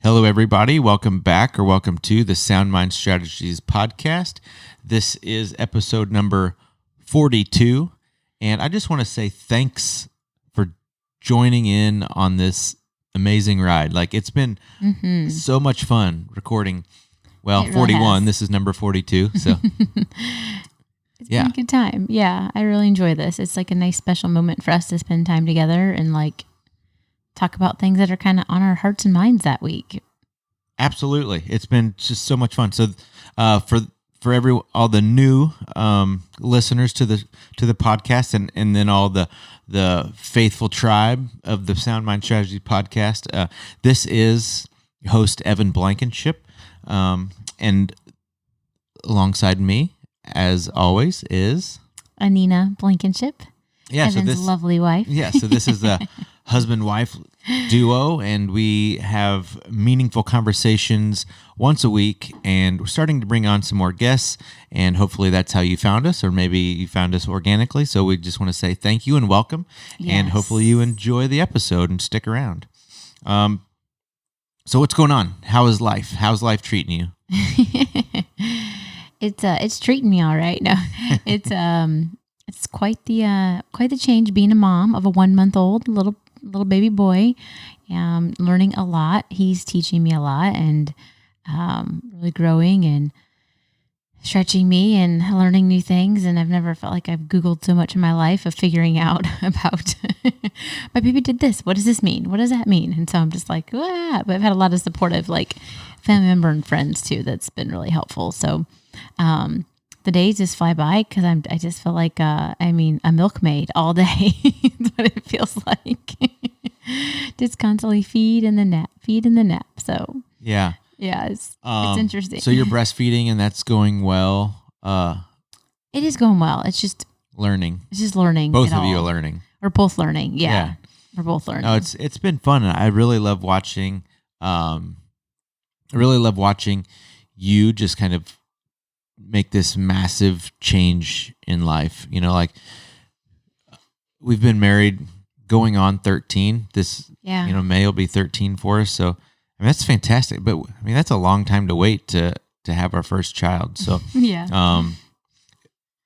Hello, everybody. Welcome back or welcome to the Sound Mind Strategies podcast. This is episode number 42. And I just want to say thanks for joining in on this amazing ride. Like, it's been so much fun recording. Well, It 41. has. This is number 42. So, It's been a good time. Yeah, I really enjoy this. It's like a nice special moment for us to spend time together and like talk about things that are kind of on our hearts and minds that week. absolutely. It's been just so much fun. So, for all the new listeners to the podcast, and then all the faithful tribe of the Sound Mind Strategy podcast, this is host Evan Blankenship, and alongside me, as always, is Anina Blankenship, Evan's lovely wife. So this is a husband-wife duo, and we have meaningful conversations once a week, and we're starting to bring on some more guests, and hopefully that's how you found us, or maybe you found us organically. So we just want to say thank you and welcome, and hopefully you enjoy the episode and stick around. So what's going on? How is life? How's life treating you? It's treating me all right. No, it's quite the change being a mom of a 1-month-old little baby boy. Learning a lot. He's teaching me a lot and really growing and stretching me and learning new things. And I've never felt like I've Googled so much in my life of figuring out about my baby did this. What does this mean? What does that mean? And so I'm just like, but I've had a lot of supportive like family member and friends too. That's been really helpful. So the days just fly by because I just feel like a milkmaid all day. That's what it feels like. Just constantly feed and then nap. So Yeah, it's interesting. So you're breastfeeding, and that's going well. It is going well. It's just Learning. Both of you are learning. We're both learning. Yeah. We're both learning. No, it's been fun. I really love watching. You just kind of make this massive change in life. You know, like we've been married going on 13. May will be 13 for us. So I mean, that's fantastic. But I mean, that's a long time to wait to have our first child. So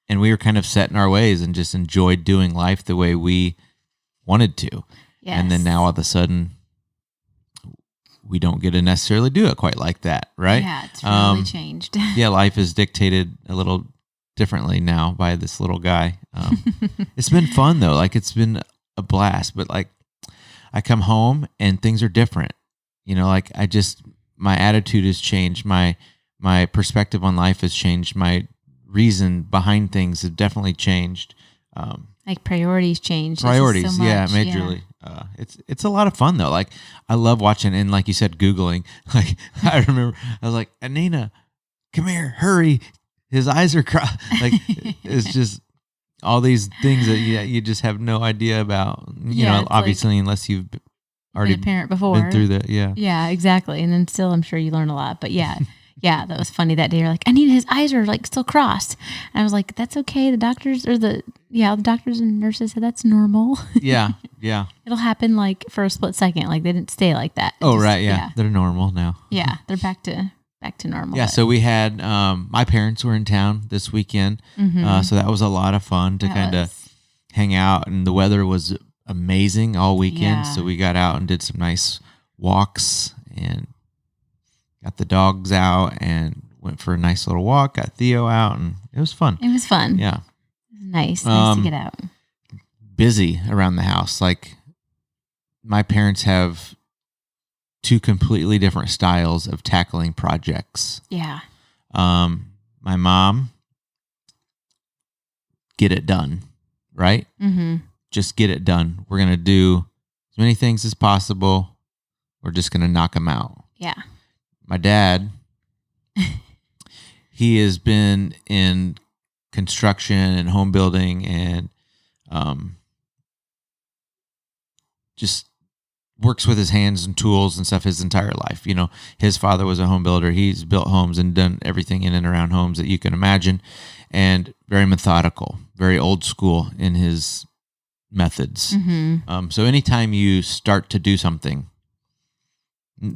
and we were kind of set in our ways and just enjoyed doing life the way we wanted to. Yes. And then now all of a sudden, we don't get to necessarily do it quite like that, right? Yeah, it's really changed. Life is dictated a little differently now by this little guy. It's been fun though. Like, it's been a blast, but like I come home and things are different. You know, like my attitude has changed. My perspective on life has changed. My reason behind things have definitely changed. Like priorities change. Priorities, so much. majorly. It's a lot of fun though. Like, I love watching, and like you said, Googling. Like, I remember I was like, Anina, come here, hurry. His eyes are crossed. Like, it's just all these things that you just have no idea about. You know, obviously, unless you've already been a parent before, been through that. Yeah, exactly. And then still, I'm sure you learn a lot. But yeah. Yeah, that was funny that day. You're like, Anina, his eyes are like still crossed. And I was like, that's okay. The doctors and nurses said that's normal. Yeah. It'll happen like for a split second. Like, they didn't stay like that. Right. Yeah. They're normal now. Yeah. They're back to normal. Yeah. So we had, my parents were in town this weekend. So that was a lot of fun to kind of hang out, and the weather was amazing all weekend. Yeah. So we got out and did some nice walks and got the dogs out and went for a nice little walk, got Theo out, and it was fun. It was fun. Yeah. It was nice to get out. Busy around the house. Like, my parents have two completely different styles of tackling projects. Yeah. My mom, get it done, right? Mm-hmm. Just get it done. We're going to do as many things as possible. We're just going to knock them out. Yeah. My dad, he has been in construction and home building and just works with his hands and tools and stuff his entire life. You know, his father was a home builder. He's built homes and done everything in and around homes that you can imagine, and very methodical, very old school in his methods. Mm-hmm. So anytime you start to do something,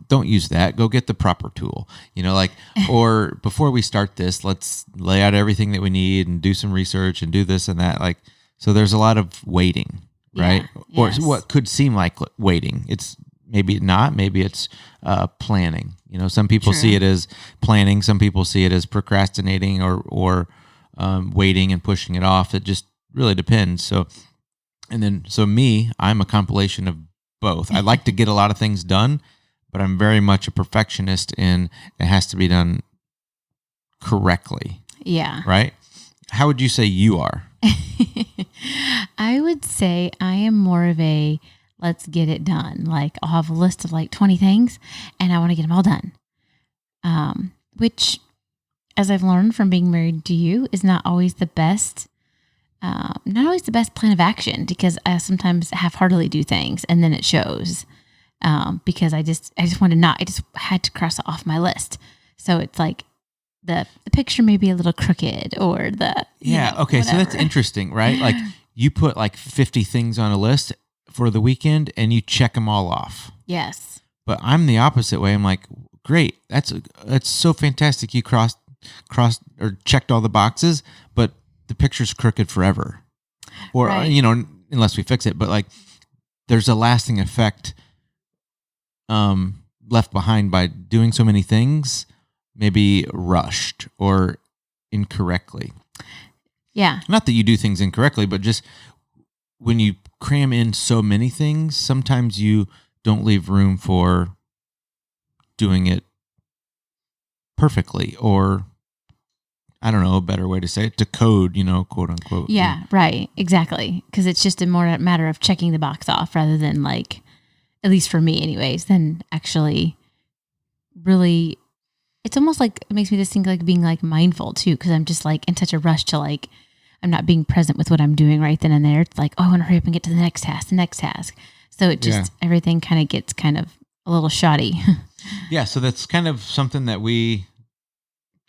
don't use that. Go get the proper tool. Like, or before we start this, let's lay out everything that we need and do some research and do this and that. Like, so there's a lot of waiting, right? Yeah, Or yes. what could seem like waiting. It's maybe not. Maybe it's planning. Some people True. see it as planning. Some people see it as procrastinating or waiting and pushing it off. It just really depends. So I'm a compilation of both. I like to get a lot of things done, but I'm very much a perfectionist in it has to be done correctly. Yeah. Right? How would you say you are? I would say I am more of a let's get it done. Like I'll have a list of like 20 things and I want to get them all done. Which, as I've learned from being married to you, is not always the best. Not always the best plan of action, because I sometimes half-heartedly do things and then it shows. Because I just I just had to cross it off my list. So it's like the picture may be a little crooked or Okay. So that's interesting, right? Like you put like 50 things on a list for the weekend and you check them all off. Yes. But I'm the opposite way. I'm like, great. That's so fantastic. You crossed or checked all the boxes, but the picture's crooked forever. Or, Right. Unless we fix it, but like there's a lasting effect left behind by doing so many things, maybe rushed or incorrectly. Yeah. Not that you do things incorrectly, but just when you cram in so many things, sometimes you don't leave room for doing it perfectly, or I don't know, a better way to say it, to code, quote unquote. Yeah, right. Exactly. Because it's just a more matter of checking the box off rather than like, at least for me anyways, than actually really, it's almost like, it makes me just think like being like mindful too. Cause I'm just like in such a rush to like, I'm not being present with what I'm doing right then and there. It's like, oh, I want to hurry up and get to the next task. So it just, everything kind of gets kind of a little shoddy. Yeah. So that's kind of something that we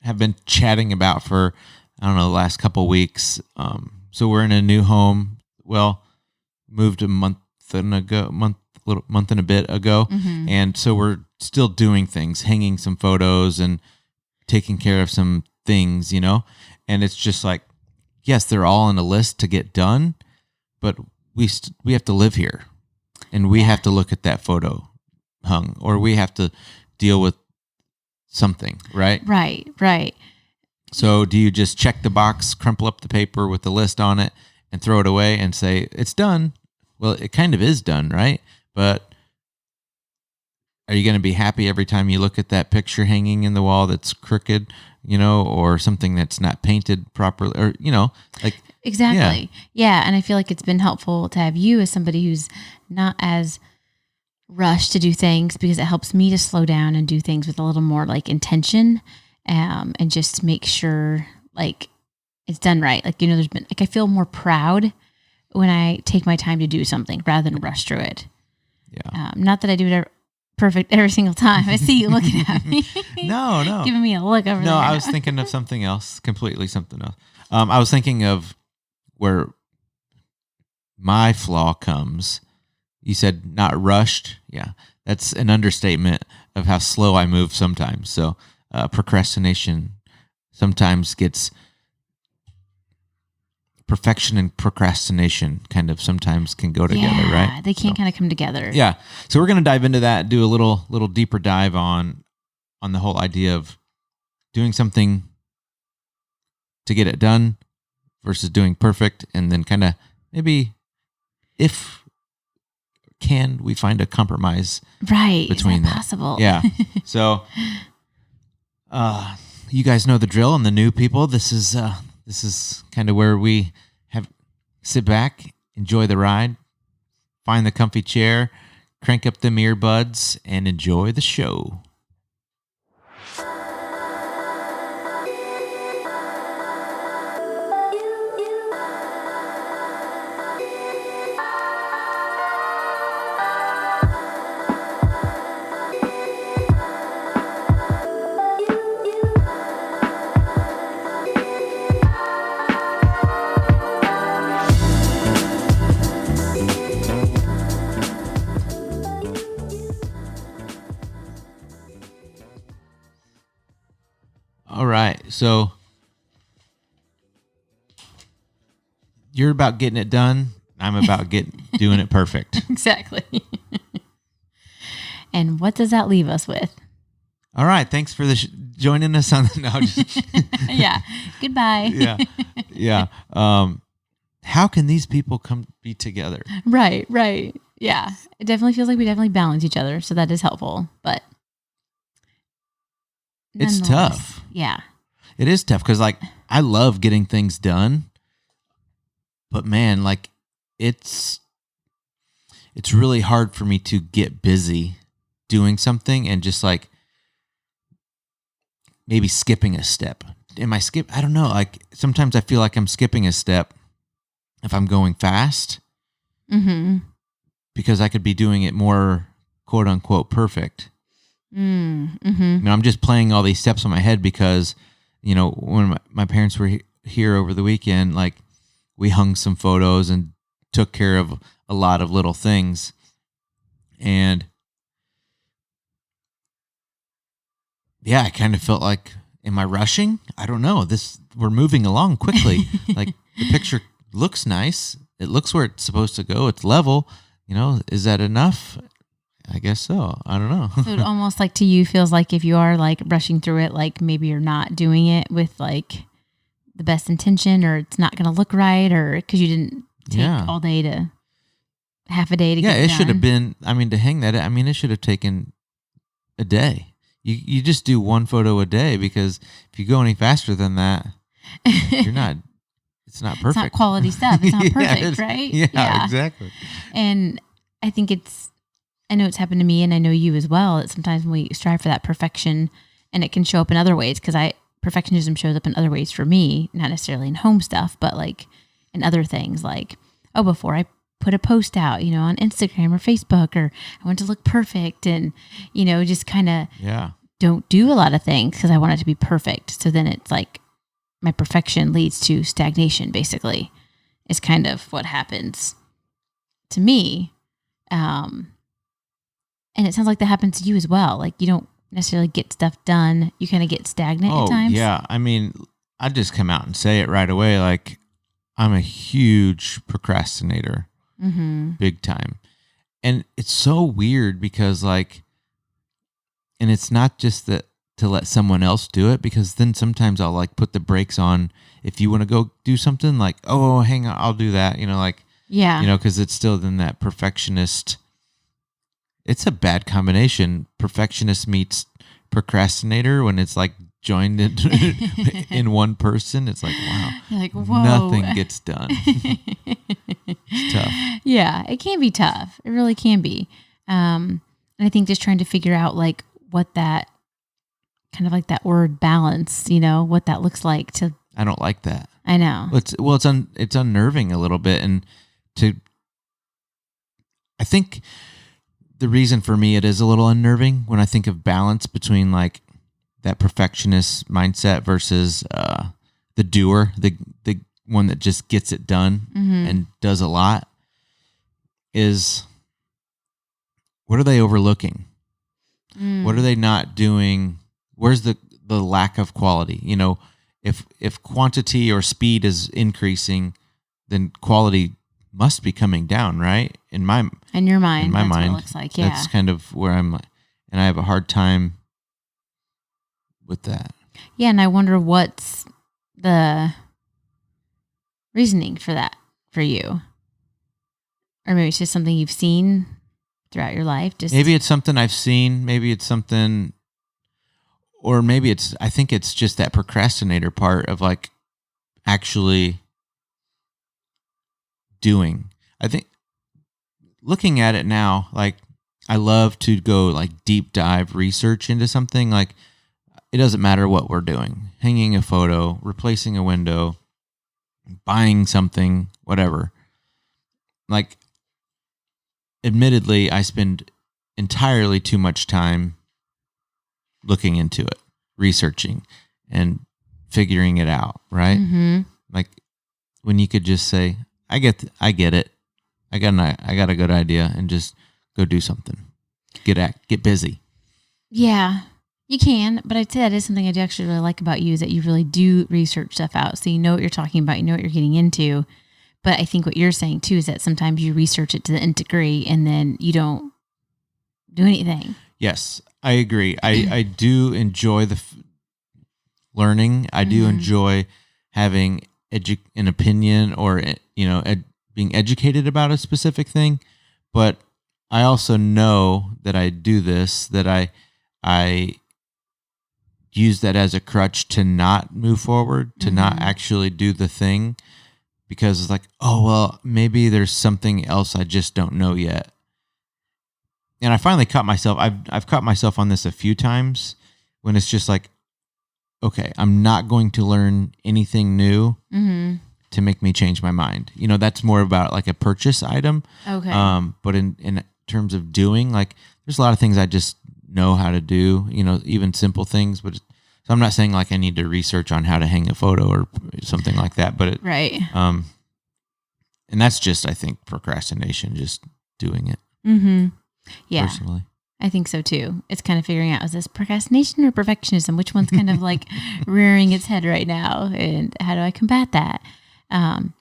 have been chatting about for, I don't know, the last couple of weeks. So we're in a new home. Well, moved a month and a bit ago. Mm-hmm. And so we're still doing things, hanging some photos and taking care of some things, and it's just like, yes, they're all on a list to get done, but we have to live here and we have to look at that photo hung, or we have to deal with something, right? Right. So do you just check the box, crumple up the paper with the list on it and throw it away and say, it's done? Well, it kind of is done, right? But are you going to be happy every time you look at that picture hanging in the wall that's crooked, or something that's not painted properly, or, like. Exactly. Yeah. And I feel like it's been helpful to have you as somebody who's not as rushed to do things, because it helps me to slow down and do things with a little more like intention, and just make sure like it's done right. Like, there's been like, I feel more proud when I take my time to do something rather than rush through it. Yeah. Not that I do it perfect every single time. I see you looking at me. No. Giving me a look over there. No, I was thinking of something else, completely something else. I was thinking of where my flaw comes. You said not rushed. Yeah, that's an understatement of how slow I move sometimes. So procrastination sometimes gets, perfection and procrastination kind of sometimes can go together, right? They can't kind of come together. Yeah. So we're going to dive into that, do a little deeper dive on the whole idea of doing something to get it done versus doing perfect, and then kind of maybe if can we find a compromise between that? Possible? Yeah. So you guys know the drill, and the new people, this is kind of where we sit back, enjoy the ride, find the comfy chair, crank up them earbuds, and enjoy the show. All right. So you're about getting it done. I'm about doing it perfect. Exactly. And what does that leave us with? All right. Thanks for joining us on the. No, just, Yeah. Goodbye. yeah. Yeah. How can these people come be together? Right. Yeah. It definitely feels like we definitely balance each other. So that is helpful. But It's nonetheless, tough. Yeah. It is tough because, like, I love getting things done, but man, like, it's really hard for me to get busy doing something and just like maybe skipping a step. Am I skip? I don't know. Like sometimes I feel like I'm skipping a step if I'm going fast because I could be doing it more quote unquote perfect. I'm just playing all these steps in my head because, when my parents were here over the weekend, like we hung some photos and took care of a lot of little things. And yeah, I kind of felt like, am I rushing? I don't know. We're moving along quickly. Like the picture looks nice. It looks where it's supposed to go. It's level. Is that enough? I guess so. I don't know. So it almost like to you feels like if you are like rushing through it, like maybe you're not doing it with like the best intention, or it's not going to look right, or because you didn't take all day to half a day to get it done. Yeah, it should have been. To hang that. It should have taken a day. You just do one photo a day because if you go any faster than that, you're not. It's not perfect. It's not quality stuff. It's not perfect, right? Yeah, exactly. And I think I know it's happened to me and I know you as well, that sometimes when we strive for that perfection and it can show up in other ways, because perfectionism shows up in other ways for me, not necessarily in home stuff, but like in other things like, before I put a post out, on Instagram or Facebook, or I want to look perfect and, just kind of don't do a lot of things because I want it to be perfect. So then it's like my perfection leads to stagnation, basically, is kind of what happens to me. And it sounds like that happens to you as well. Like you don't necessarily get stuff done. You kind of get stagnant at times. Yeah. I just come out and say it right away. Like I'm a huge procrastinator, big time. And it's so weird because and it's not just that to let someone else do it, because then sometimes I'll like put the brakes on if you want to go do something like, oh, hang on, I'll do that. Because it's still then that perfectionist. It's a bad combination. Perfectionist meets procrastinator when it's like joined in one person. It's like, wow, you're like, whoa, nothing gets done. It's tough. Yeah, it can be tough. It really can be. And I think just trying to figure out like what that kind of like that word balance, what that looks like to. I don't like that. I know. It's unnerving a little bit, and I think the reason for me it is a little unnerving when I think of balance between like that perfectionist mindset versus the doer, the one that just gets it done and does a lot, is what are they overlooking? What are they not doing? Where's the lack of quality? If quantity or speed is increasing, then quality must be coming down, right? In your mind, that's what it looks like. Yeah, that's kind of where I'm, and I have a hard time with that. Yeah, and I wonder what's the reasoning for that for you, or maybe it's just something you've seen throughout your life. Maybe it's something I've seen. Maybe it's something, or maybe I think it's just that procrastinator part of like actually doing. I think looking at it now, like I love to go like deep dive research into something. Like it doesn't matter what we're doing, hanging a photo, replacing a window, buying something, whatever. Like admittedly, I spend entirely too much time looking into it, researching and figuring it out, right? Like when you could just say, I get it. I got a good idea, and just go do something. Get busy. Yeah. You can, but I'd say that is something I do actually really like about you is that you really do research stuff out. So you know what you're talking about, you know what you're getting into. But I think what you're saying too is that sometimes you research it to the nth degree and then you don't do anything. Yes, I agree. I do enjoy learning. I do enjoy having an opinion or, being educated about a specific thing. But I also know that I do this, that I use that as a crutch to not move forward, to not actually do the thing, because it's like, oh, well, maybe there's something else I just don't know yet. And I finally caught myself. I've caught myself on this a few times when it's just like, okay, I'm not going to learn anything new to make me change my mind. That's more about like a purchase item. Okay. But in terms of doing, like, there's a lot of things I just know how to do, even simple things. But so I'm not saying like I need to research on how to hang a photo or something like that. But right. And that's just, I think, procrastination, just doing it. Yeah. Personally. I think so too. It's kind of figuring out, is this procrastination or perfectionism? Which one's kind of like rearing its head right now? And how do I combat that? And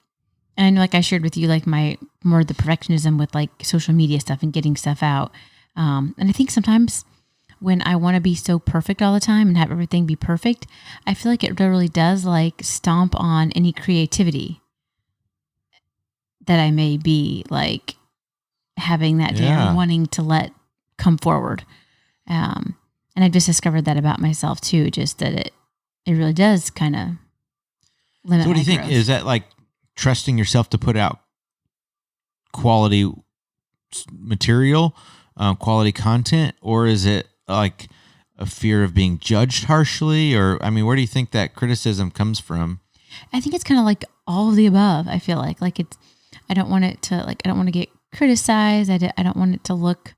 I know, like I shared with you, like the perfectionism with like social media stuff and getting stuff out. And I think sometimes when I want to be so perfect all the time and have everything be perfect, I feel like it really does like stomp on any creativity that I may be like having that day or wanting to let come forward. And I've just discovered that about myself too, just that it really does kind of limit. So what do you think? growth. Is that like trusting yourself to put out quality material, quality content, or is it like a fear of being judged harshly? Or, I mean, where do you think that criticism comes from? I think it's kind of like all of the above. I feel like I don't want it to I don't want to get criticized. I don't want it to look,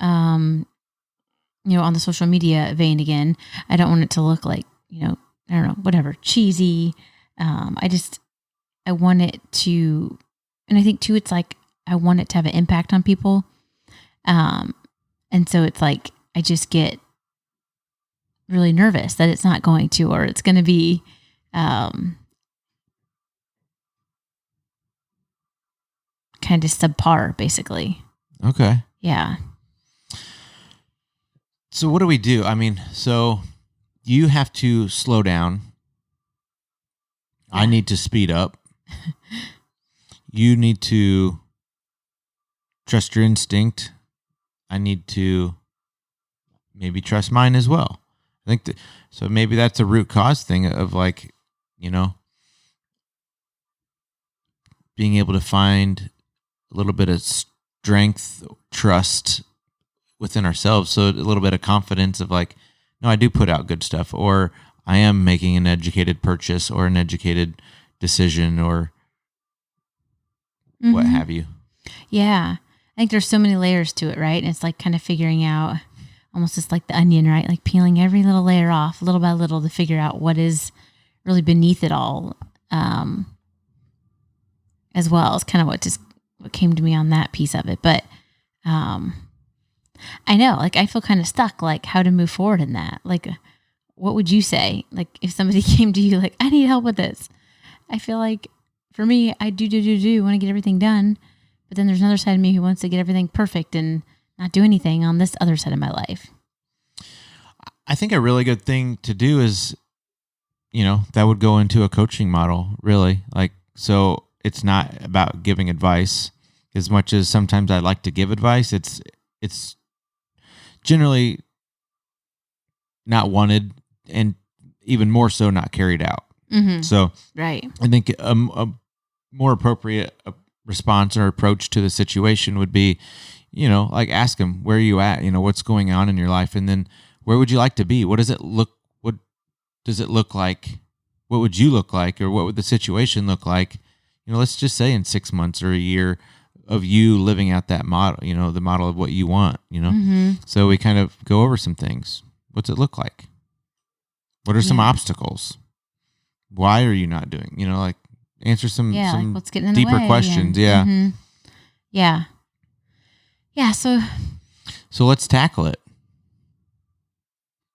on the social media vein again. I don't want it to look like, I don't know, whatever, cheesy. I want it to, and I think too, it's like, I want it to have an impact on people. And so it's like, I just get really nervous that it's not going to, or it's going to be, kind of subpar, basically. Okay. Yeah. So what do we do? I mean, so you have to slow down. Yeah. I need to speed up. You need to trust your instinct. I need to maybe trust mine as well. I think so maybe that's a root cause thing of like, being able to find a little bit of strength, trust within ourselves. So a little bit of confidence of like, no, I do put out good stuff, or I am making an educated purchase or an educated decision or what have you. Yeah. I think there's so many layers to it, right? And it's like kind of figuring out almost just like the onion, right? Like peeling every little layer off little by little to figure out what is really beneath it all. As well. It's kind of what came to me on that piece of it. But I know, like, I feel kind of stuck, like how to move forward in that. Like, what would you say? Like if somebody came to you, like, I need help with this. I feel like for me, I do want to get everything done. But then there's another side of me who wants to get everything perfect and not do anything on this other side of my life. I think a really good thing to do is, that would go into a coaching model, really. Like, so it's not about giving advice as much as sometimes I like to give advice. It's generally not wanted and even more so not carried out. So right. I think a more appropriate response or approach to the situation would be, like ask them, where are you at? What's going on in your life? And then where would you like to be? What does it look like? What would you look like? Or what would the situation look like? Let's just say in 6 months or a year of you living out that model, the model of what you want, So we kind of go over some things. What's it look like? What are some obstacles? Why are you not doing, like answer some like what's getting in deeper the way questions. Yeah. Yeah. So let's tackle it.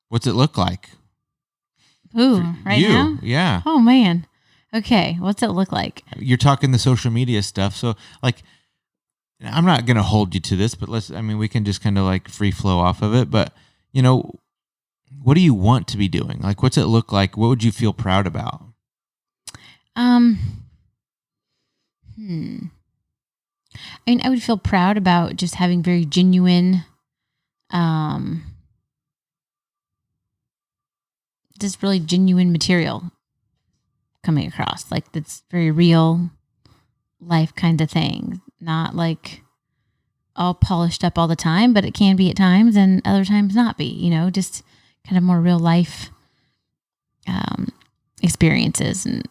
What's it look like? Ooh, right you? now? Yeah. Oh man. Okay, what's it look like? You're talking the social media stuff. So like, I'm not going to hold you to this, but we can just kind of like free flow off of it. But, what do you want to be doing? Like, what's it look like? What would you feel proud about? I mean, I would feel proud about just having very genuine, just really genuine material coming across. Like that's very real life kind of thing. Not like all polished up all the time, but it can be at times and other times not be, just kind of more real life experiences and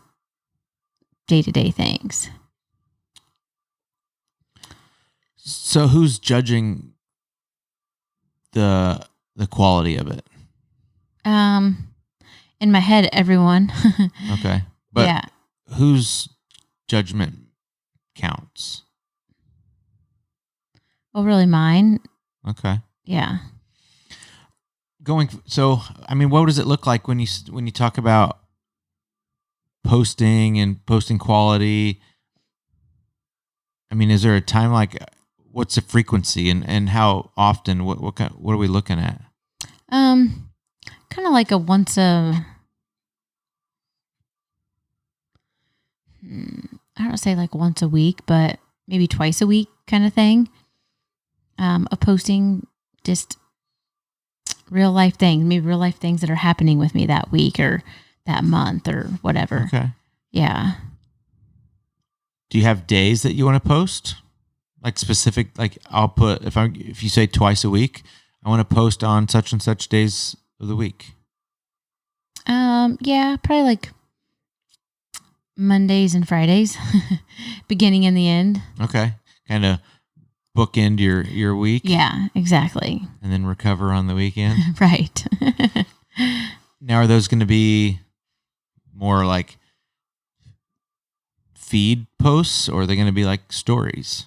day-to-day things. So who's judging the quality of it? In my head, everyone. Okay. But yeah. Whose judgment counts? Well, really mine. Okay. Yeah. What does it look like when you talk about posting and posting quality? I mean, is there a time, like what's the frequency and how often? What are we looking at? Kind of like a once a. I don't say like once a week, but maybe twice a week kind of thing. Of posting just real life things, maybe real life things that are happening with me that week or that month or whatever. Okay. Yeah. Do you have days that you want to post? Like specific, like I'll put, if you say twice a week, I want to post on such and such days of the week. Yeah, probably like Mondays and Fridays, beginning and the end. Okay. Kind of bookend your week. Yeah, exactly. And then recover on the weekend. Right. Now, are those going to be more like feed posts, or are they going to be like stories?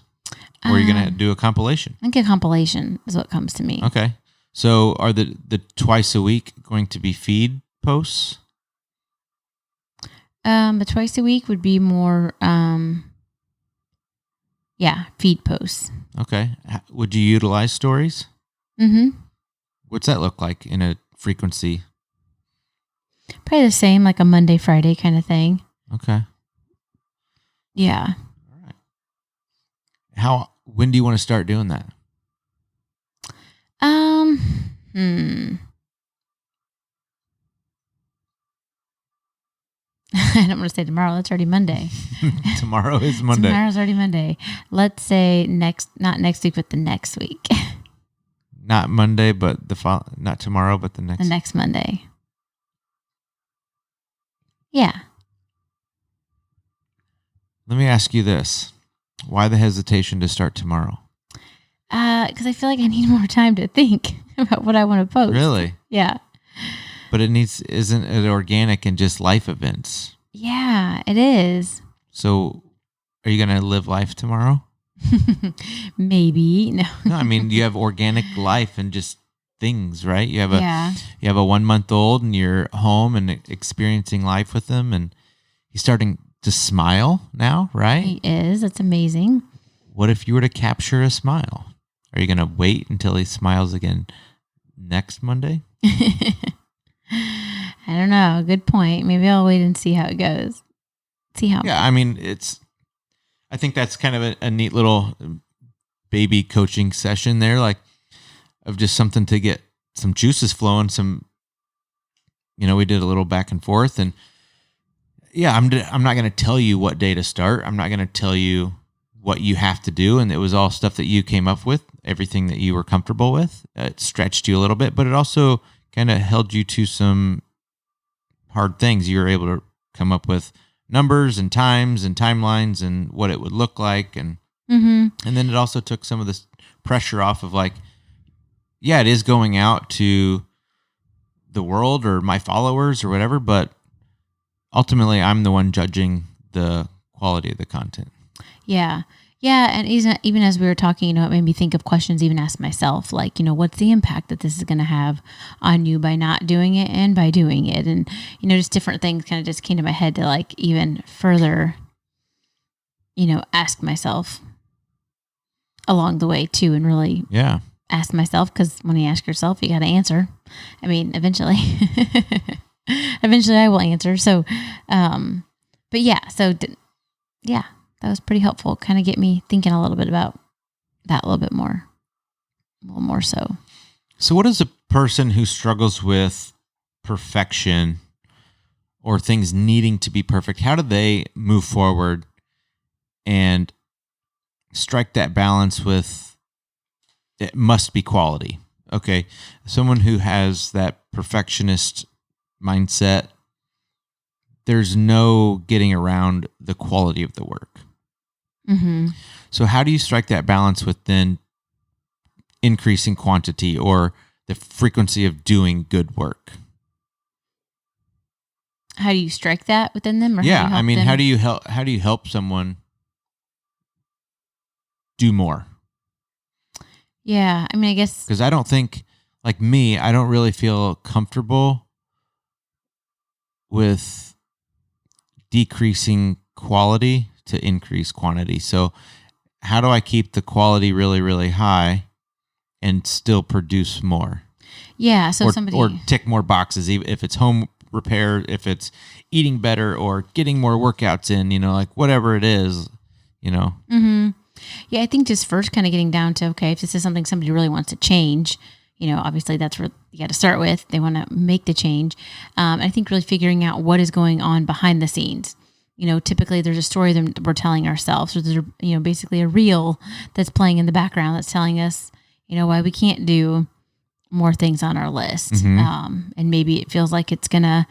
Or are you going to do a compilation? I think a compilation is what comes to me. Okay. So are the twice a week going to be feed posts? The twice a week would be more, feed posts. Okay. Would you utilize stories? Mm-hmm. What's that look like in a frequency? Probably the same, like a Monday, Friday kind of thing. Okay. Yeah. All right. When do you want to start doing that? I don't want to say tomorrow. That's already Monday. Tomorrow is Monday. Tomorrow's already Monday. Let's say not next week, but the next week. Not Monday, but not tomorrow, but the next Monday. Yeah. Let me ask you this. Why the hesitation to start tomorrow? Because I feel like I need more time to think about what I want to post. Really? Yeah. But isn't it organic and just life events? Yeah, it is. So are you going to live life tomorrow? Maybe. No. No, I mean, you have organic life and just things, right? You have a 1 month old and you're home and experiencing life with them, and he's starting to smile now, right? He is. That's amazing. What if you were to capture a smile? Are you going to wait until he smiles again next Monday? I don't know. Good point. Maybe I'll wait and see how it goes. Yeah, I mean, I think that's kind of a neat little baby coaching session there, like of just something to get some juices flowing. We did a little back and forth, and yeah, I'm not going to tell you what day to start. I'm not going to tell you what you have to do. And it was all stuff that you came up with, everything that you were comfortable with. It stretched you a little bit, but it also kind of held you to some hard things. You were able to come up with numbers and times and timelines and what it would look like. And and then it also took some of this pressure off of like, yeah, it is going out to the world or my followers or whatever, but ultimately I'm the one judging the quality of the content. Yeah. Yeah, and even as we were talking, it made me think of questions even ask myself, like, what's the impact that this is going to have on you by not doing it and by doing it? And, just different things kind of just came to my head to like even further, ask myself along the way too, and really Yeah. ask myself, because when you ask yourself, you got to answer. I mean, eventually, eventually I will answer. So, but yeah, yeah, that was pretty helpful. Kind of get me thinking a little bit about that a little more so. So what does a person who struggles with perfection or things needing to be perfect, how do they move forward and strike that balance with it must be quality? Okay. Someone who has that perfectionist mindset, there's no getting around the quality of the work. Mm-hmm. So how do you strike that balance with then increasing quantity or the frequency of doing good work? How do you strike that within them? Or Yeah, how do you help them? how do you help someone do more? Yeah, I mean, I guess. Because I don't think, like me, I don't really feel comfortable with decreasing quality to increase quantity. So how do I keep the quality really, really high and still produce more? Yeah, so Or tick more boxes, even if it's home repair, if it's eating better or getting more workouts in, like whatever it is. Mm-hmm. Yeah, I think just first kind of getting down to, okay, if this is something somebody really wants to change, obviously that's where you got to start with. They want to make the change. I think really figuring out what is going on behind the scenes. Typically there's a story that we're telling ourselves, or there's, basically a reel that's playing in the background that's telling us, why we can't do more things on our list. Mm-hmm. And maybe it feels like it's going to,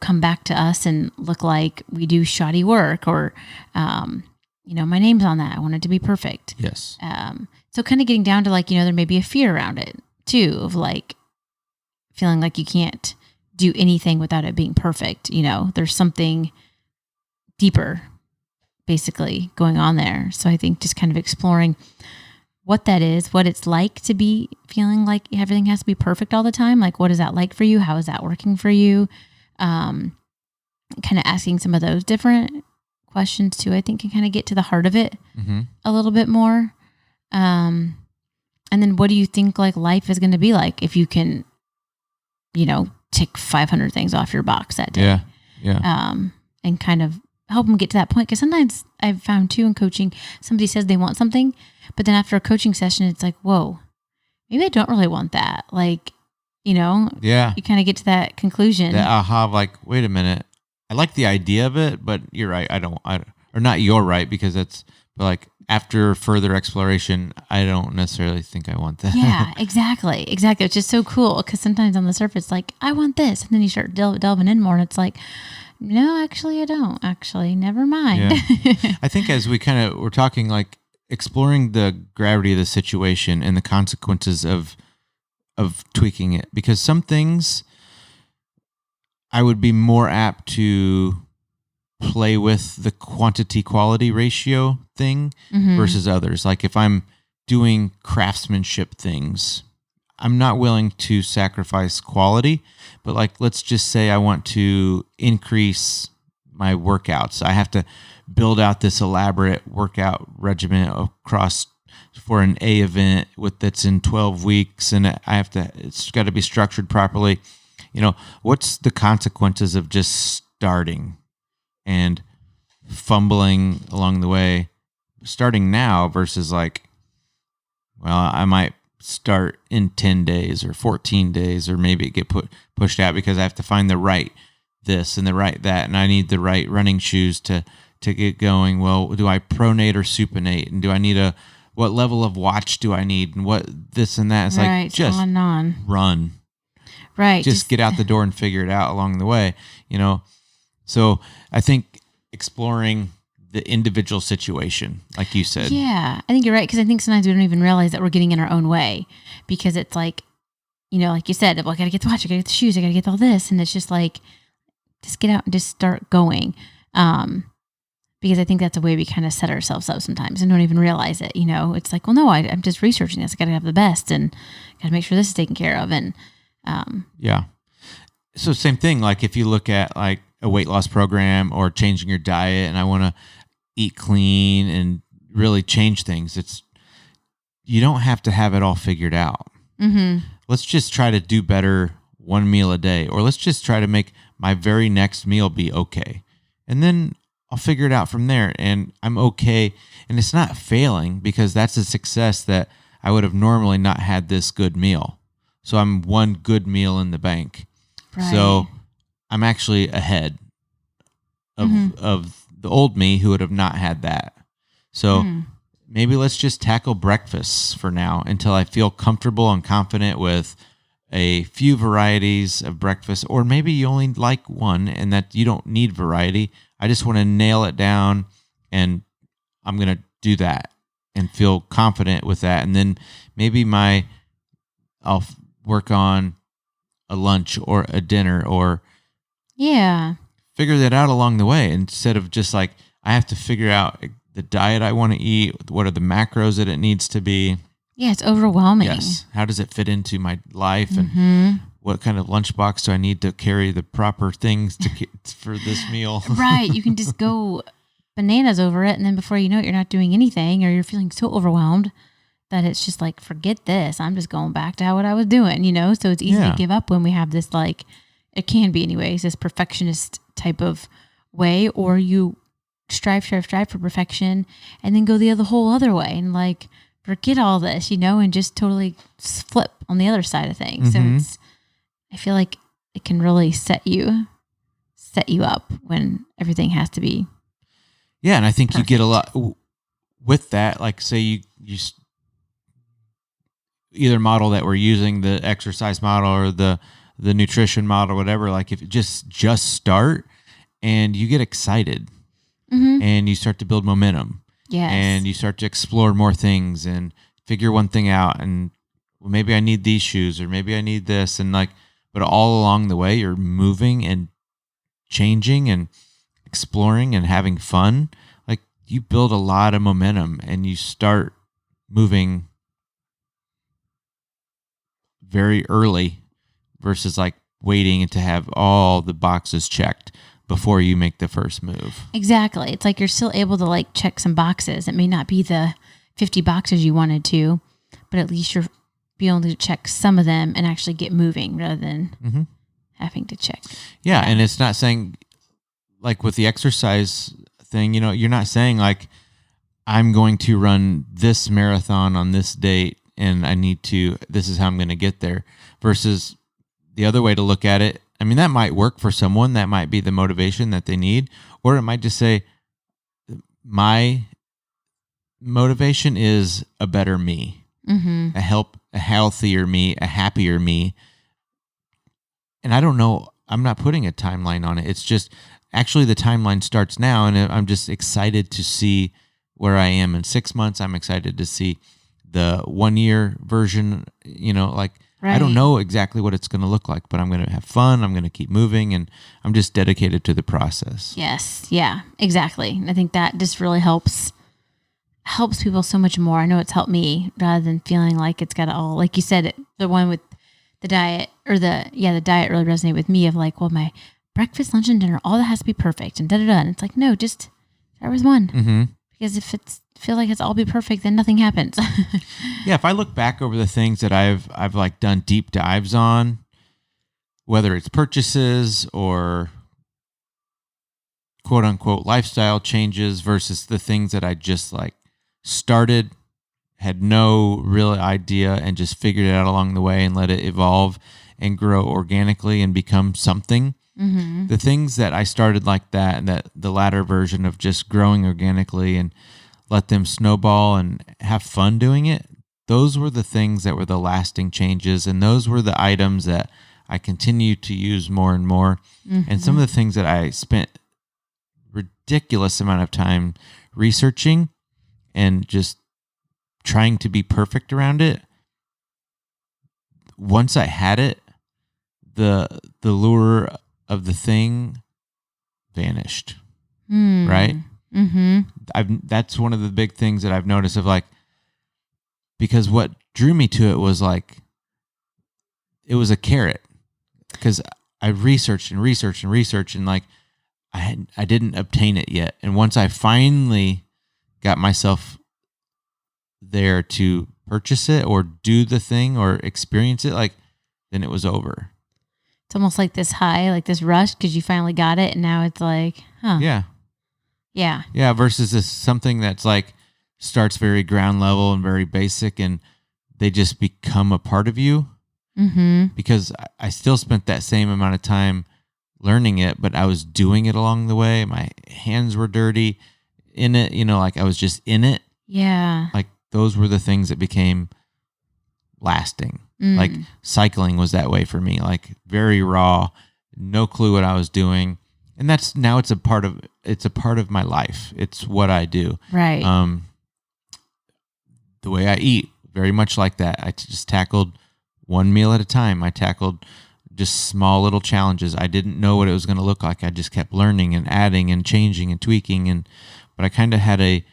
come back to us and look like we do shoddy work, or, my name's on that. I want it to be perfect. Yes. So kind of getting down to like, there may be a fear around it too, of like feeling like you can't do anything without it being perfect. There's something deeper basically going on there. So I think just kind of exploring what that is, what it's like to be feeling like everything has to be perfect all the time. Like, what is that like for you? How is that working for you? Kind of asking some of those different questions too, I think can kind of get to the heart of it Mm-hmm. a little bit more. And then what do you think like life is going to be like if you can, tick 500 things off your box that day? Yeah. Yeah. And kind of help them get to that point. Because sometimes I've found too in coaching, somebody says they want something, but then after a coaching session, it's like, whoa, maybe I don't really want that. Like, Yeah. you kind of get to that conclusion. That aha, like, wait a minute. I like the idea of it, but you're right. Or not you're right, because but like after further exploration, I don't necessarily think I want that. Yeah, exactly. It's just so cool, because sometimes on the surface, like, I want this. And then you start delving in more and it's like, no, actually, I don't. Actually, never mind. Yeah. I think as we're talking, like exploring the gravity of the situation and the consequences of tweaking it, because some things I would be more apt to play with the quantity quality ratio thing Mhm. versus others. Like if I'm doing craftsmanship things, I'm not willing to sacrifice quality, but like let's just say I want to increase my workouts. I have to build out this elaborate workout regimen across for an A event that's in 12 weeks, and it's got to be structured properly. What's the consequences of just starting and fumbling along the way, starting now versus like, well, I might start in 10 days or 14 days, or maybe get pushed out because I have to find the right this and the right that, and I need the right running shoes to get going. Well, do I pronate or supinate? And do I need what level of watch do I need? And what this and that? It's Right, like, just on and on. run. Right. Just get out the door and figure it out along the way, So I think exploring the individual situation, like you said. Yeah, I think you're right, because I think sometimes we don't even realize that we're getting in our own way, because it's like, like you said, well, I got to get the watch, I got to get the shoes, I got to get all this. And it's just like, just get out and just start going. Because I think that's a way we kind of set ourselves up sometimes and don't even realize it. It's like, well, no, I'm just researching this. I got to have the best and got to make sure this is taken care of. And yeah. So same thing. Like if you look at like a weight loss program or changing your diet, and I want to eat clean and really change things, you don't have to have it all figured out. Let's just try to do better one meal a day, or let's just try to make my very next meal be okay. And then I'll figure it out from there, and I'm okay. And it's not failing, because that's a success that I would have normally not had this good meal. So I'm one good meal in the bank. Right. So I'm actually ahead of the old me who would have not had that. So maybe let's just tackle breakfasts for now until I feel comfortable and confident with a few varieties of breakfast. Or maybe you only like one and that you don't need variety. I just want to nail it down, and I'm going to do that and feel confident with that. And then maybe I'll work on a lunch or a dinner, or figure that out along the way, instead of just like, I have to figure out the diet I want to eat. What are the macros that it needs to be? Yeah, it's overwhelming. Yes. How does it fit into my life? And what kind of lunchbox do I need to carry the proper things for this meal? Right. You can just go bananas over it, and then before you know it, you're not doing anything, or you're feeling so overwhelmed that it's just like, forget this. I'm just going back to what I was doing, So it's easy to give up when we have this, like, it can be anyways, this perfectionist type of way, or you strive for perfection and then go the whole other way and like forget all this, and just totally flip on the other side of things. So I feel like it can really set you up when everything has to be. Yeah. And I think perfect. you get a lot with that. Like say you either model that we're using, the exercise model or the nutrition model, whatever, like if you just start and you get excited and you start to build momentum. Yes. And you start to explore more things and figure one thing out. And well, maybe I need these shoes, or maybe I need this. And like, but all along the way, you're moving and changing and exploring and having fun. Like you build a lot of momentum and you start moving very early versus like waiting to have all the boxes checked before you make the first move. Exactly. It's like you're still able to like check some boxes. It may not be the 50 boxes you wanted to, but at least you're be able to check some of them and actually get moving rather than having to check. Yeah. And it's not saying like with the exercise thing, you're not saying like, I'm going to run this marathon on this date and this is how I'm going to get there, versus the other way to look at it. I mean, that might work for someone. That might be the motivation that they need. Or it might just say, my motivation is a better me, a healthier me, a happier me. And I don't know, I'm not putting a timeline on it. It's just actually the timeline starts now. And I'm just excited to see where I am in 6 months. I'm excited to see the 1 year version, Right. I don't know exactly what it's going to look like, but I'm going to have fun. I'm going to keep moving, and I'm just dedicated to the process. Yes. Yeah, exactly. I think that just really helps people so much more. I know it's helped me, rather than feeling like it's got to all, like you said, the one with the diet the diet really resonated with me, of like, well, my breakfast, lunch, and dinner, all that has to be perfect and da-da-da. And it's like, no, just start with one. Because if feel like it's all be perfect, then nothing happens. Yeah, if I look back over the things that I've like done deep dives on, whether it's purchases or quote unquote lifestyle changes versus the things that I just like started, had no real idea, and just figured it out along the way and let it evolve and grow organically and become something. The things that I started like that, and that the latter version of just growing organically and let them snowball and have fun doing it, those were the things that were the lasting changes. And those were the items that I continue to use more and more. And some of the things that I spent ridiculous amount of time researching and just trying to be perfect around it, once I had it, the lure of the thing vanished. Right? Mm-hmm. That's one of the big things that I've noticed of like, because what drew me to it was like, it was a carrot, because I researched and researched and researched, and like I didn't obtain it yet. And once I finally got myself there to purchase it or do the thing or experience it, like, then it was over. It's almost like this high, like this rush, because you finally got it, and now it's like, huh? Yeah. Yeah. Versus this something that's like starts very ground level and very basic, and they just become a part of you. Mm-hmm. Because I still spent that same amount of time learning it, but I was doing it along the way. My hands were dirty in it, like I was just in it. Yeah. Like those were the things that became lasting. Like cycling was that way for me, like very raw, no clue what I was doing. And that's now it's a part of my life. It's what I do. Right. The way I eat, very much like that. I just tackled one meal at a time. I tackled just small little challenges. I didn't know what it was going to look like. I just kept learning and adding and changing and tweaking. But I kind of had a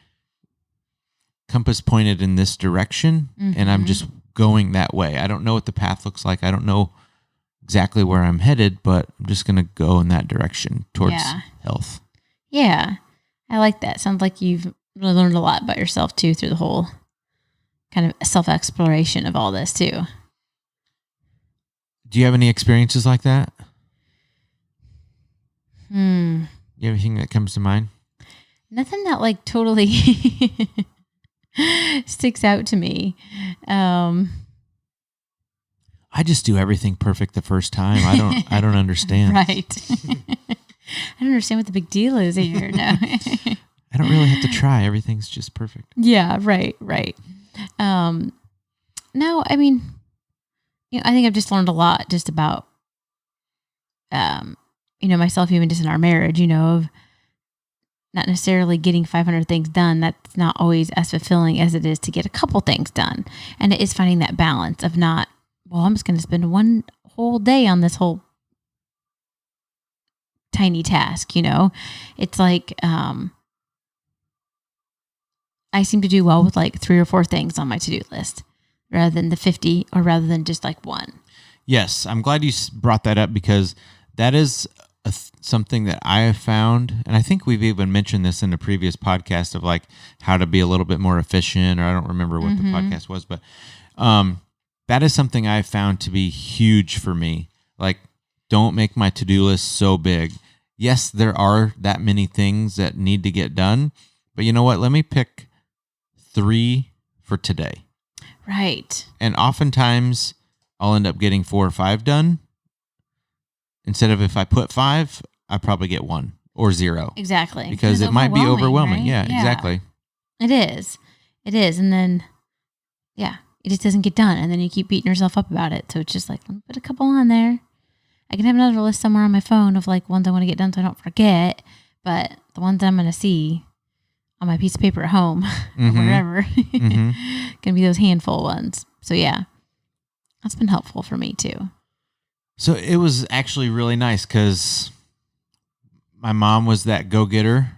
compass pointed in this direction, and I'm just going that way. I don't know what the path looks like. I don't know exactly where I'm headed, but I'm just going to go in that direction towards health. Yeah. I like that. Sounds like you've really learned a lot about yourself too through the whole kind of self-exploration of all this too. Do you have any experiences like that? You have anything that comes to mind? Nothing that like totally sticks out to me. I just do everything perfect the first time. I don't understand. Right. I don't understand what the big deal is here. No. I don't really have to try. Everything's just perfect. Yeah, right. No, I mean, I think I've just learned a lot just about, myself, even just in our marriage, of not necessarily getting 500 things done. That's not always as fulfilling as it is to get a couple things done. And it is finding that balance of not, well, I'm just going to spend one whole day on this whole tiny task, It's like, I seem to do well with like 3 or 4 things on my to-do list rather than the 50, or rather than just like one. Yes. I'm glad you brought that up, because that is something that I have found. And I think we've even mentioned this in a previous podcast of like how to be a little bit more efficient, or I don't remember what the podcast was, but that is something I've found to be huge for me. Like, don't make my to-do list so big. Yes, there are that many things that need to get done, but you know what? Let me pick 3 for today. Right. And oftentimes I'll end up getting 4 or 5 done. Instead of, if I put 5, I probably get 1 or 0. Exactly. Because it might be overwhelming. Right? Yeah, exactly. It is. And then, it just doesn't get done. And then you keep beating yourself up about it. So it's just like, let me put a couple on there. I can have another list somewhere on my phone of like ones I want to get done so I don't forget. But the ones that I'm going to see on my piece of paper at home or wherever can be those handful ones. So yeah, that's been helpful for me too. So it was actually really nice because my mom was that go-getter,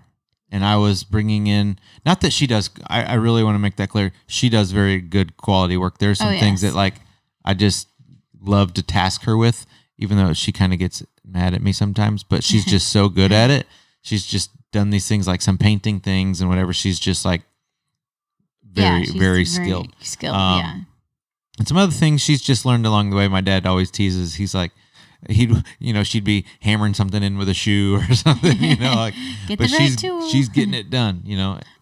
and I was bringing in, not that she does, I really want to make that clear. She does very good quality work. There's some things that like I just love to task her with, even though she kind of gets mad at me sometimes, but she's just so good at it. She's just done these things like some painting things and whatever. She's just like very skilled. Yeah. And some other things she's just learned along the way. My dad always teases. He's like, she'd be hammering something in with a shoe or something, like, but she's getting it done,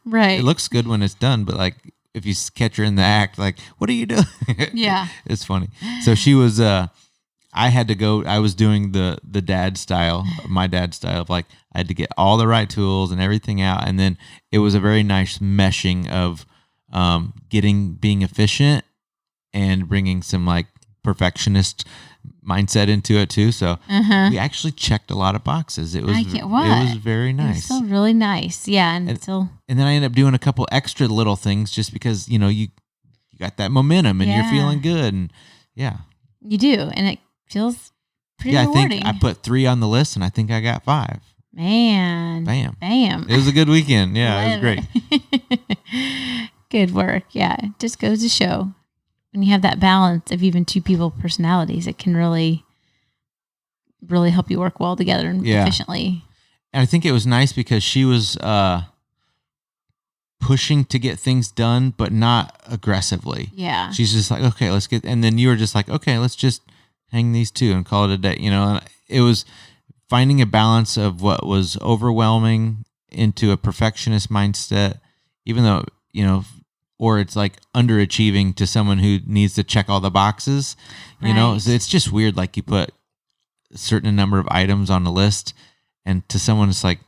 Right. It looks good when it's done, but like if you catch her in the act, like, what are you doing? Yeah. It's funny. So she was, I had to go, I was doing the dad style, my dad style of like, I had to get all the right tools and everything out. And then it was a very nice meshing of, being efficient and bringing some like perfectionist mindset into it too. So we actually checked a lot that. It was very nice. It's still really nice. Yeah. And then I ended up doing a couple extra little things just because, you got that momentum and you're feeling good. And you do. And it feels pretty rewarding. I think I put 3 on the list and I think I got 5. Man. Bam. Bam. It was a good weekend. Yeah, it was great. Good work. Yeah. It just goes to show when you have that balance of even two people personalities, it can really, really help you work well together and efficiently. And I think it was nice because she was pushing to get things done, but not aggressively. Yeah. She's just like, okay, let's get, and then you were just like, okay, let's just hang these two and call it a day. And it was finding a balance of what was overwhelming into a perfectionist mindset, even though, or it's like underachieving to someone who needs to check all the boxes, so it's just weird. Like you put a certain number of items on the list and to someone it's like,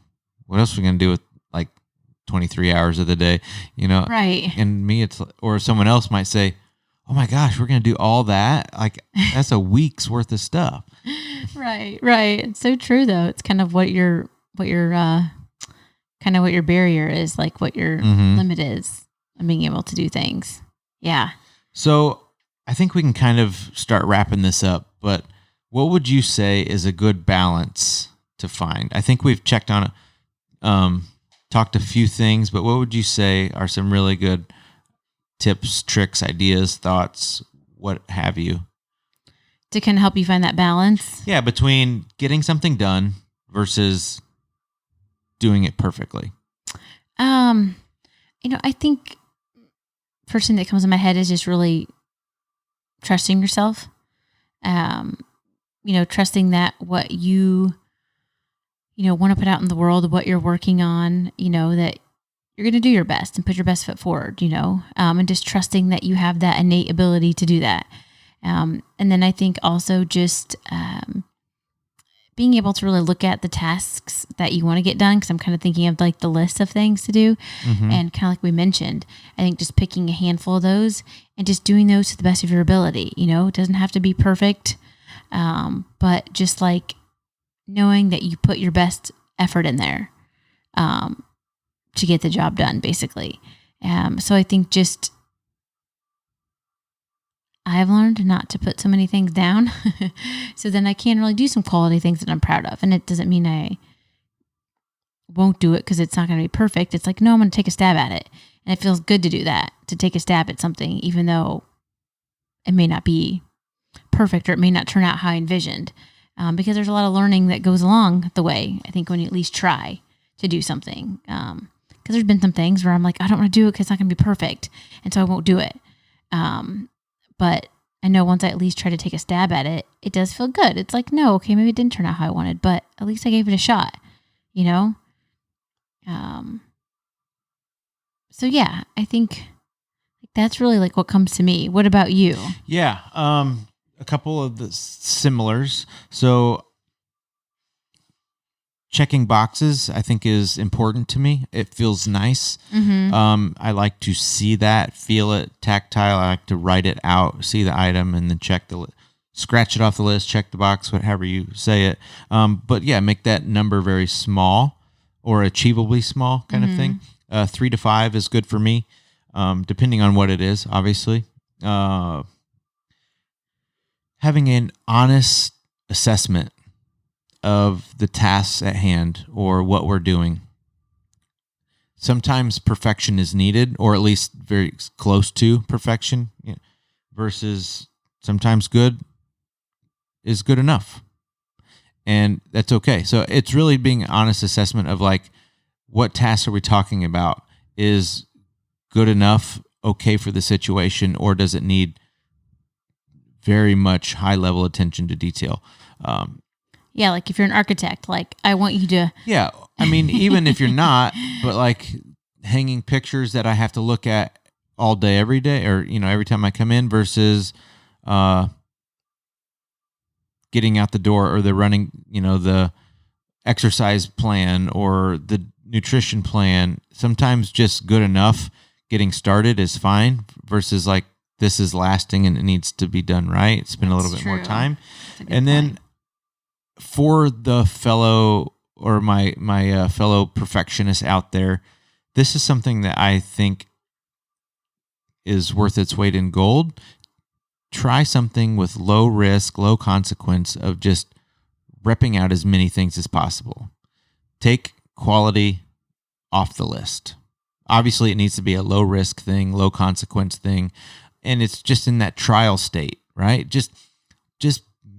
what else are we going to do with like 23 hours of the day, Right. And me, or someone else might say, oh my gosh, we're going to do all that. Like that's a week's worth of stuff. Right. It's so true though. It's kind of what your barrier is, like what your limit is on being able to do things. Yeah. So I think we can kind of start wrapping this up, but what would you say is a good balance to find? I think we've checked on it, talked a few things, but what would you say are some really good tips, tricks, ideas, thoughts, what have you? To kind of help you find that balance? Yeah, between getting something done versus doing it perfectly. I think first thing that comes in my head is just really trusting yourself. Trusting that what you want to put out in the world, what you're working on, that you're going to do your best and put your best foot forward, and just trusting that you have that innate ability to do that. And then I think also just being able to really look at the tasks that you want to get done, because I'm kind of thinking of like the list of things to do. And kind of like we mentioned, I think just picking a handful of those and just doing those to the best of your ability. It doesn't have to be perfect, but just like knowing that you put your best effort in there to get the job done, basically. So I think just I've learned not to put so many things down. So then I can really do some quality things that I'm proud of. And it doesn't mean I won't do it because it's not going to be perfect. It's like, no, I'm going to take a stab at it. And it feels good to do that, to take a stab at something, even though it may not be perfect or it may not turn out how I envisioned. Because there's a lot of learning that goes along the way, I think, when you at least try to do something. Because there's been some things where I'm like, I don't want to do it because it's not going to be perfect. And so I won't do it. But I know once I at least try to take a stab at it, it does feel good. It's like, no, okay, maybe it didn't turn out how I wanted, but at least I gave it a shot, So yeah, I think that's really like what comes to me. What about you? Yeah. A couple of the similars. So checking boxes, I think, is important to me. It feels nice. I like to see that, feel it, tactile. I like to write it out, see the item, and then scratch it off the list, check the box, whatever you say it. But yeah, make that number very small or achievably small kind of thing. 3 to 5 is good for me, depending on what it is, obviously. Having an honest assessment of the tasks at hand or what we're doing. Sometimes perfection is needed, or at least very close to perfection, versus sometimes good is good enough. And that's okay. So it's really being an honest assessment of like, what tasks are we talking about? Is good enough okay for the situation, or does it need very much high level attention to detail? Yeah, like if you're an architect, like I want you to... Yeah, I mean, even if you're not, but like hanging pictures that I have to look at all day, every day, or, every time I come in versus getting out the door, or the running, the exercise plan or the nutrition plan. Sometimes just good enough getting started is fine versus like this is lasting and it needs to be done right. Spend a little bit more time. And then for the fellow or my fellow perfectionists out there, this is something that I think is worth its weight in gold. Try something with low risk, low consequence of just ripping out as many things as possible. take quality off the list. Obviously, it needs to be a low risk thing, low consequence thing, and it's just in that trial state, right? Just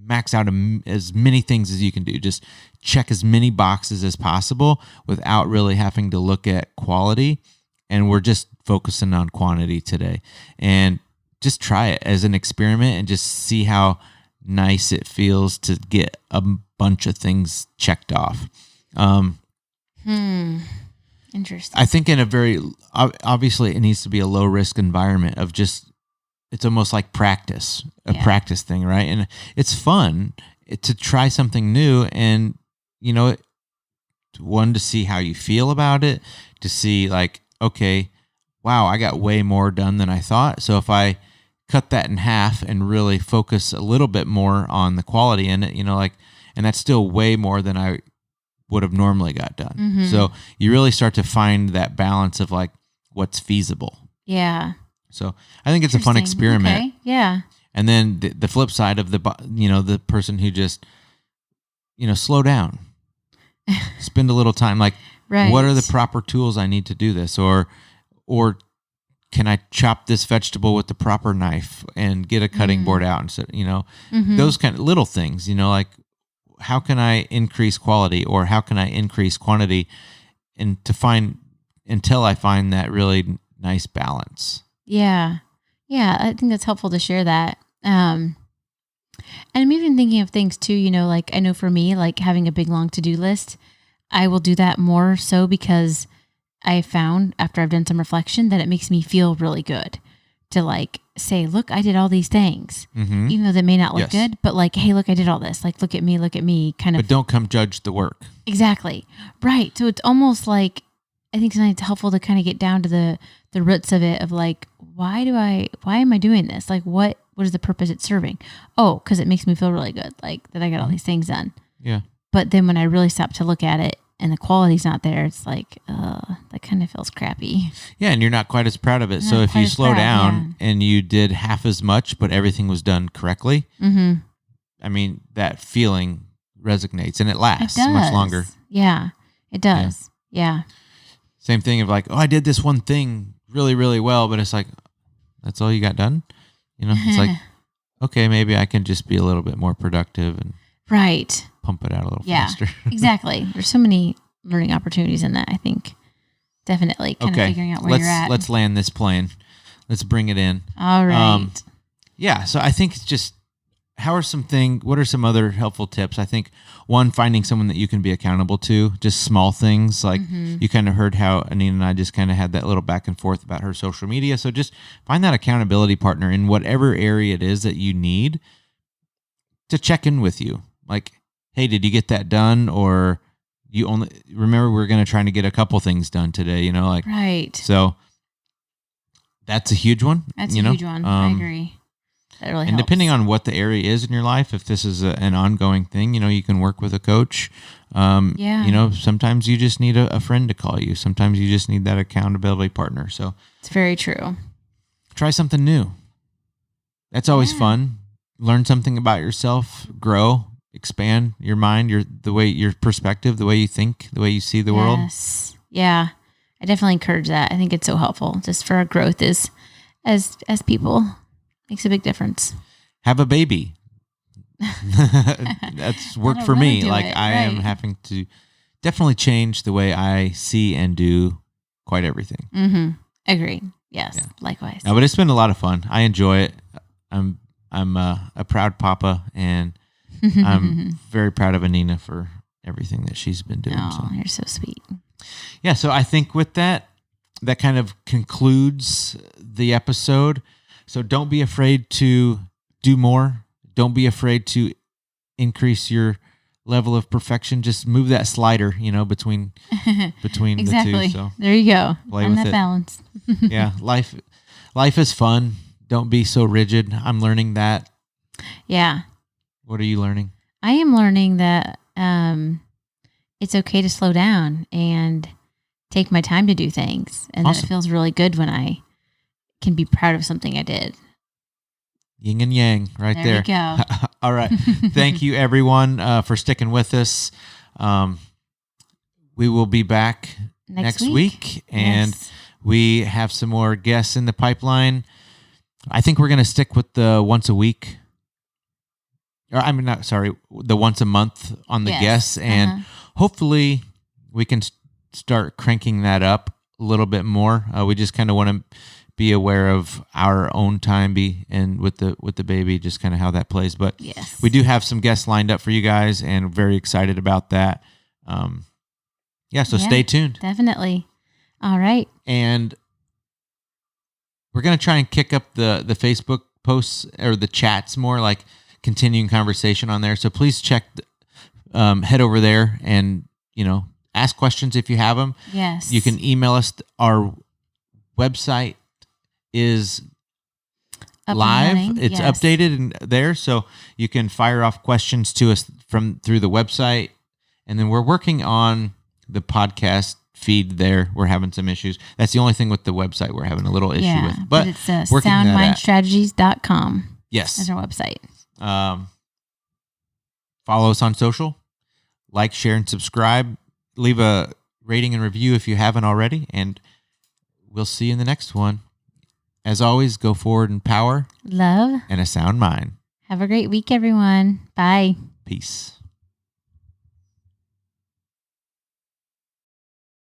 max out as many things as you can do. Just check as many boxes as possible without really having to look at quality. And we're just focusing on quantity today. And just try it as an experiment and just see how nice it feels to get a bunch of things checked off. Interesting. I think in a very, obviously it needs to be a low risk environment of just, it's almost like practice, a practice thing, right? And it's fun to try something new and, one, to see how you feel about it, to see like, okay, wow, I got way more done than I thought. So if I cut that in half and really focus a little bit more on the quality in it, and that's still way more than I would have normally got done. Mm-hmm. So you really start to find that balance of like what's feasible. Yeah. So I think it's a fun experiment. Okay. Yeah. And then the flip side of the person who just, slow down, spend a little time. Like, right. What are the proper tools I need to do this? Or can I chop this vegetable with the proper knife and get a cutting board out? And so, those kind of little things, like how can I increase quality or how can I increase quantity until I find that really nice balance. Yeah. Yeah. I think that's helpful to share that. And I'm even thinking of things too, like I know for me, like having a big, long to-do list, I will do that more so because I found after I've done some reflection that it makes me feel really good to like say, look, I did all these things, even though they may not look good, but like, hey, look, I did all this. Like, look at me kind of. But don't come judge the work. Exactly. Right. So it's almost like, I think sometimes it's helpful to kind of get down to the roots of it of like, why am I doing this? Like, what is the purpose it's serving? Oh, because it makes me feel really good. Like that I got all these things done. Yeah. But then when I really stop to look at it and the quality's not there, it's like, that kind of feels crappy. Yeah. And you're not quite as proud of it. So if you slow down and you did half as much, but everything was done correctly, I mean, that feeling resonates and it lasts much longer. Yeah, it does. Yeah. Same thing of like, oh, I did this one thing really, really well, but it's like, that's all you got done? It's like, okay, maybe I can just be a little bit more productive and pump it out a little faster. Exactly. There's so many learning opportunities in that, I think. Definitely. Kind of figuring out where you're at. Let's land this plane. Let's bring it in. All right. So I think it's just, what are some other helpful tips? I think one, finding someone that you can be accountable to, just small things. Like you kind of heard how Anina and I just kind of had that little back and forth about her social media. So just find that accountability partner in whatever area it is that you need to check in with you. Like, hey, did you get that done? Or you only, remember we're going to try to get a couple things done today, Right. So that's a huge one. That's a huge one. I agree. That really and helps. depending on what the area is in your life, if this is an ongoing thing, you can work with a coach. Sometimes you just need a friend to call you. Sometimes you just need that accountability partner. So it's very true. Try something new. That's always fun. Learn something about yourself, grow, expand your mind, your perspective, the way you think, the way you see the world. Yes. Yeah. I definitely encourage that. I think it's so helpful just for our growth as people. Makes a big difference. Have a baby. That's worked for me. Like I am having to definitely change the way I see and do quite everything. Mm-hmm. Agreed. Yes. Yeah. Likewise. No, but it's been a lot of fun. I enjoy it. I'm a proud papa, and I'm very proud of Anina for everything that she's been doing. Oh, you're so sweet. Yeah. So I think with that kind of concludes the episode. So don't be afraid to do more. Don't be afraid to increase your level of perfection. Just move that slider, between exactly. the two. So there you go. Play Find with that it. balance. Yeah. Life is fun. Don't be so rigid. I'm learning that. Yeah. What are you learning? I am learning that it's okay to slow down and take my time to do things. And Awesome. that it feels really good when I can be proud of something I did. Yin and yang right there. There you go. All right. Thank you, everyone, for sticking with us. we will be back next week. And we have some more guests in the pipeline. I think we're going to stick with the once a week. The once a month on the guests. And hopefully we can start cranking that up a little bit more. We just kind of want to be aware of our own time and with the baby, just kind of how that plays. But we do have some guests lined up for you guys, and very excited about that. So stay tuned. Definitely. All right. And we're going to try and kick up the Facebook posts or the chats more, like continuing conversation on there. So please head over there and, ask questions if you have them. Yes. You can email us. Our website is live. It's updated there, so you can fire off questions to us through the website. And then we're working on the podcast feed there. We're having some issues. That's the only thing with the website we're having a little issue with. But it's soundmindstrategies.com. Yes. That's our website. Follow us on social. Like, share, and subscribe. Leave a rating and review if you haven't already. And we'll see you in the next one. As always, go forward in power, love, and a sound mind. Have a great week, everyone. Bye. Peace.